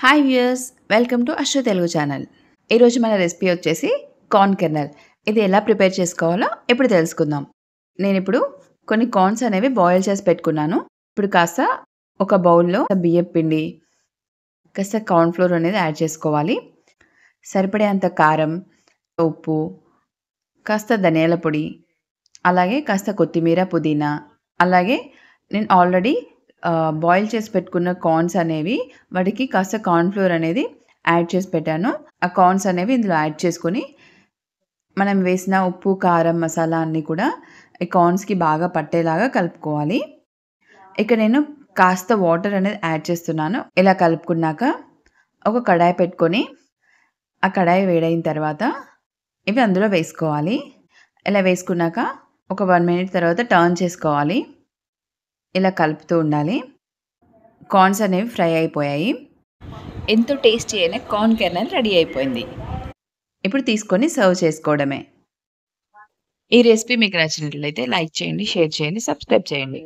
Hi viewers, welcome to Ashwa Telugu channel. ఈరోజు మన recipe వచ్చేసి కార్న్ కెర్నల్. ఇది ఎలా ప్రిపేర్ చేసుకోవాలో ఇప్పుడు తెలుసుకుందాం. నేను ఇప్పుడు కొన్ని కార్న్స్ అనేవి బాయిల్ చేసి పెట్టుకున్నాను. ఇప్పుడు కాస్త ఒక బౌల్లో బియ్యం పిండి, కాస్త కార్న్ ఫ్లోర్ అనేది యాడ్ చేసుకోవాలి. సరిపడేంత కారం, ఉప్పు, కాస్త ధనియాల పొడి, అలాగే కాస్త కొత్తిమీర, పుదీనా, అలాగే నేను ఆల్రెడీ బాయిల్ చేసి పెట్టుకున్న కార్న్స్ అనేవి వాటికి కాస్త కార్న్ ఫ్లోర్ అనేది యాడ్ చేసి పెట్టాను. ఆ కార్న్స్ అనేవి ఇందులో యాడ్ చేసుకొని మనం వేసిన ఉప్పు, కారం, మసాలా అన్నీ కూడా ఈ కార్న్స్కి బాగా పట్టేలాగా కలుపుకోవాలి. ఇక నేను కాస్త వాటర్ అనేది యాడ్ చేస్తున్నాను. ఇలా కలుపుకున్నాక ఒక కడాయి పెట్టుకొని ఆ కడాయి వేడైన తర్వాత ఇవి అందులో వేసుకోవాలి. ఇలా వేసుకున్నాక ఒక 1 మినిట్ తర్వాత టర్న్ చేసుకోవాలి. ఇలా కలుపుతూ ఉండాలి. కార్న్స్ అనేవి ఫ్రై అయిపోయాయి. ఎంతో టేస్టీ అయిన కార్న్ కెర్నల్ రెడీ అయిపోయింది. ఇప్పుడు తీసుకొని సర్వ్ చేసుకోవడమే. ఈ రెసిపీ మీకు నచ్చినట్లయితే లైక్ చేయండి, షేర్ చేయండి, సబ్స్క్రైబ్ చేయండి.